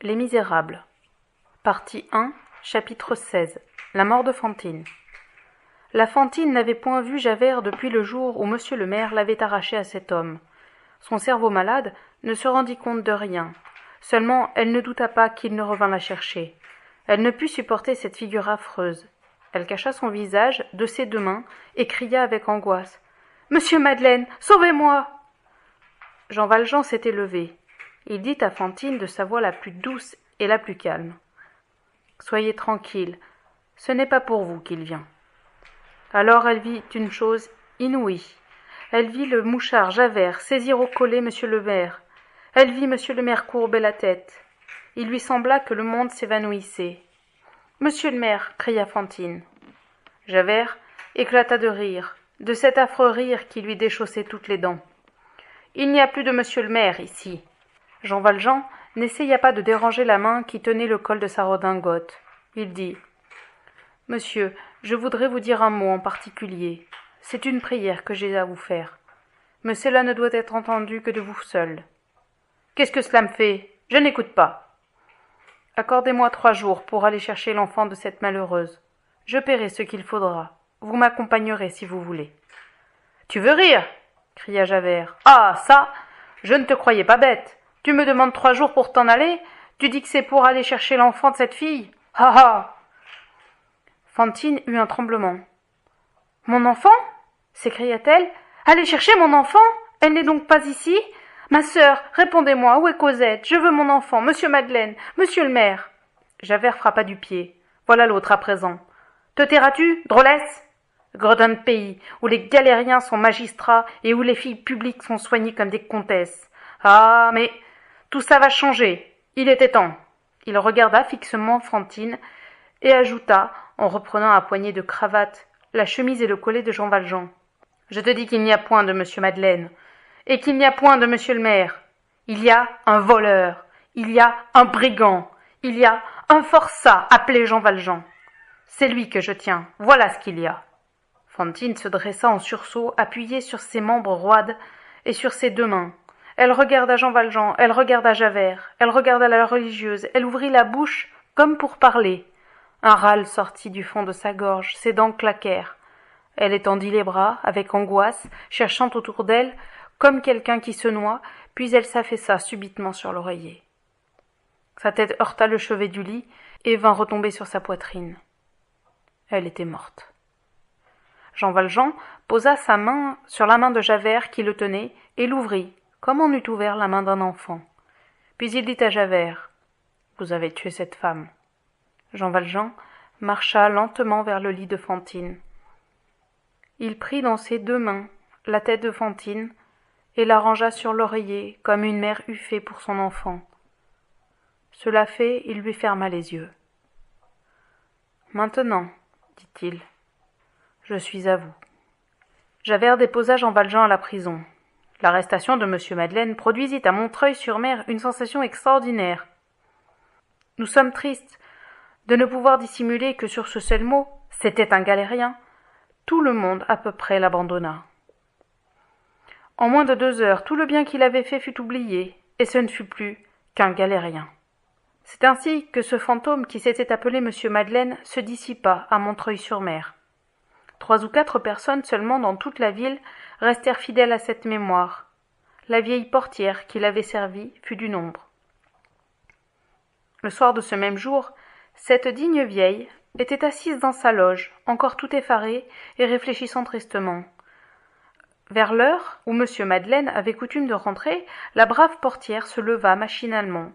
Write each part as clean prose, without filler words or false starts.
Les Misérables. Partie 1, chapitre 16. La mort de Fantine. La Fantine n'avait point vu Javert depuis le jour où monsieur le maire l'avait arraché à cet homme. Son cerveau malade ne se rendit compte de rien. Seulement, elle ne douta pas qu'il ne revînt la chercher. Elle ne put supporter cette figure affreuse. Elle cacha son visage de ses deux mains et cria avec angoisse. « Monsieur Madeleine, sauvez-moi » Jean Valjean s'était levé. Il dit à Fantine de sa voix la plus douce et la plus calme. « Soyez tranquille, ce n'est pas pour vous qu'il vient. » Alors elle vit une chose inouïe. Elle vit le mouchard Javert saisir au collet monsieur le maire. Elle vit monsieur le maire courber la tête. Il lui sembla que le monde s'évanouissait. « Monsieur le maire !» cria Fantine. Javert éclata de rire, de cet affreux rire qui lui déchaussait toutes les dents. « Il n'y a plus de monsieur le maire ici. » Jean Valjean n'essaya pas de déranger la main qui tenait le col de sa redingote. Il dit « Monsieur, je voudrais vous dire un mot en particulier. C'est une prière que j'ai à vous faire. Mais cela ne doit être entendu que de vous seul. »« Qu'est-ce que cela me fait ? Je n'écoute pas. »« Accordez-moi 3 jours pour aller chercher l'enfant de cette malheureuse. Je paierai ce qu'il faudra. Vous m'accompagnerez si vous voulez. »« Tu veux rire ?» cria Javert. « Ah, ça, je ne te croyais pas bête. Tu me demandes 3 jours pour t'en aller ? Tu dis que c'est pour aller chercher l'enfant de cette fille ? Ha ha !» Fantine eut un tremblement. « Mon enfant ?» s'écria-t-elle. « Aller chercher mon enfant ? Elle n'est donc pas ici ? Ma sœur, répondez-moi, où est Cosette ? Je veux mon enfant, monsieur Madeleine, monsieur le maire. » Javert frappa du pied. « Voilà l'autre à présent. Te tairas-tu, drôlesse ? Gredin de pays, où les galériens sont magistrats et où les filles publiques sont soignées comme des comtesses. Ah, mais tout ça va changer. Il était temps. » Il regarda fixement Fantine et ajouta, en reprenant à poignée de cravate la chemise et le collet de Jean Valjean. « Je te dis qu'il n'y a point de monsieur Madeleine, et qu'il n'y a point de monsieur le maire. Il y a un voleur, il y a un brigand, il y a un forçat appelé Jean Valjean. C'est lui que je tiens, voilà ce qu'il y a. » Fantine se dressa en sursaut, appuyée sur ses membres roides et sur ses 2 mains. Elle regarda Jean Valjean, elle regarda Javert, elle regarda la religieuse, elle ouvrit la bouche comme pour parler. Un râle sortit du fond de sa gorge, ses dents claquèrent. Elle étendit les bras, avec angoisse, cherchant autour d'elle, comme quelqu'un qui se noie, puis elle s'affaissa subitement sur l'oreiller. Sa tête heurta le chevet du lit et vint retomber sur sa poitrine. Elle était morte. Jean Valjean posa sa main sur la main de Javert qui le tenait et l'ouvrit, comme on eût ouvert la main d'un enfant. Puis il dit à Javert « Vous avez tué cette femme. » Jean Valjean marcha lentement vers le lit de Fantine. Il prit dans ses 2 mains la tête de Fantine et la rangea sur l'oreiller comme une mère eût fait pour son enfant. Cela fait, il lui ferma les yeux. « Maintenant, dit-il, je suis à vous. » Javert déposa Jean Valjean à la prison. L'arrestation de monsieur Madeleine produisit à Montreuil-sur-Mer une sensation extraordinaire. Nous sommes tristes de ne pouvoir dissimuler que sur ce seul mot, c'était un galérien, tout le monde à peu près l'abandonna. En moins de 2 heures, tout le bien qu'il avait fait fut oublié, et ce ne fut plus qu'un galérien. C'est ainsi que ce fantôme qui s'était appelé monsieur Madeleine se dissipa à Montreuil-sur-Mer. 3 ou 4 personnes seulement dans toute la ville restèrent fidèles à cette mémoire. La vieille portière qui l'avait servi fut du nombre. Le soir de ce même jour, cette digne vieille était assise dans sa loge, encore tout effarée et réfléchissant tristement. Vers l'heure où monsieur Madeleine avait coutume de rentrer, la brave portière se leva machinalement,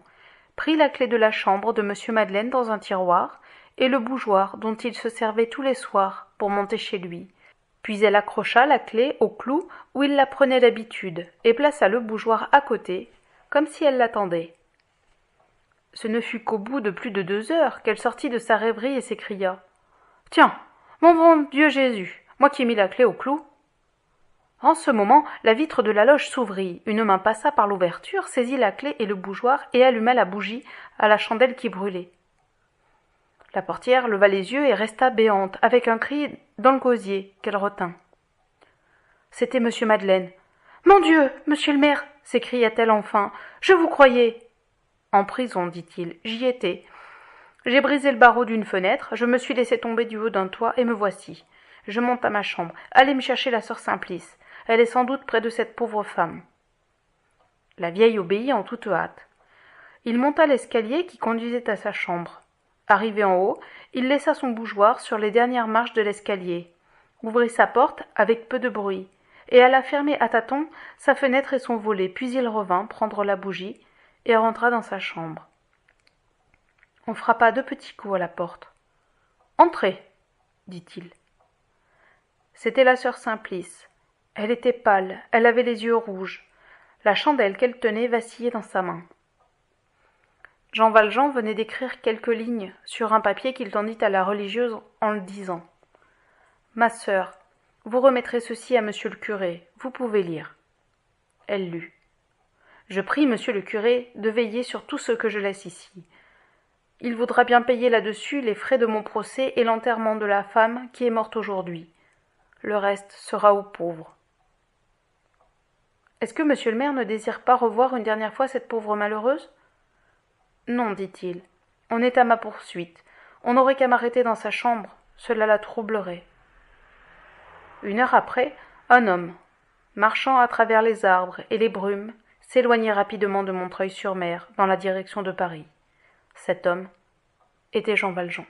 prit la clé de la chambre de monsieur Madeleine dans un tiroir et le bougeoir dont il se servait tous les soirs pour monter chez lui. Puis elle accrocha la clé au clou où il la prenait d'habitude et plaça le bougeoir à côté, comme si elle l'attendait. Ce ne fut qu'au bout de plus de 2 heures qu'elle sortit de sa rêverie et s'écria « Tiens, mon bon Dieu Jésus, moi qui ai mis la clé au clou !» En ce moment, la vitre de la loge s'ouvrit, une main passa par l'ouverture, saisit la clé et le bougeoir et alluma la bougie à la chandelle qui brûlait. La portière leva les yeux et resta béante, avec un cri dans le gosier qu'elle retint. C'était monsieur Madeleine. « Mon Dieu, monsieur le maire !» s'écria-t-elle enfin. « Je vous croyais !» En prison, dit-il, j'y étais. J'ai brisé le barreau d'une fenêtre, je me suis laissé tomber du haut d'un toit, et me voici. Je monte à ma chambre. Allez me chercher la sœur Simplice. Elle est sans doute près de cette pauvre femme. La vieille obéit en toute hâte. Il monta l'escalier qui conduisait à sa chambre. Arrivé en haut, il laissa son bougeoir sur les dernières marches de l'escalier, ouvrit sa porte avec peu de bruit, et alla fermer à tâtons sa fenêtre et son volet, puis il revint prendre la bougie et rentra dans sa chambre. On frappa 2 petits coups à la porte. « Entrez !» dit-il. C'était la sœur Simplice. Elle était pâle, elle avait les yeux rouges. La chandelle qu'elle tenait vacillait dans sa main. Jean Valjean venait d'écrire quelques lignes sur un papier qu'il tendit à la religieuse en le disant. « Ma sœur, vous remettrez ceci à monsieur le curé, vous pouvez lire. » Elle lut. « Je prie monsieur le curé de veiller sur tout ce que je laisse ici. Il voudra bien payer là-dessus les frais de mon procès et l'enterrement de la femme qui est morte aujourd'hui. Le reste sera aux pauvres. » « Est-ce que monsieur le maire ne désire pas revoir une dernière fois cette pauvre malheureuse ? » ?»« Non, dit-il, on est à ma poursuite. On n'aurait qu'à m'arrêter dans sa chambre, cela la troublerait. » 1 heure après, un homme, marchant à travers les arbres et les brumes, s'éloignait rapidement de Montreuil-sur-Mer dans la direction de Paris. Cet homme était Jean Valjean.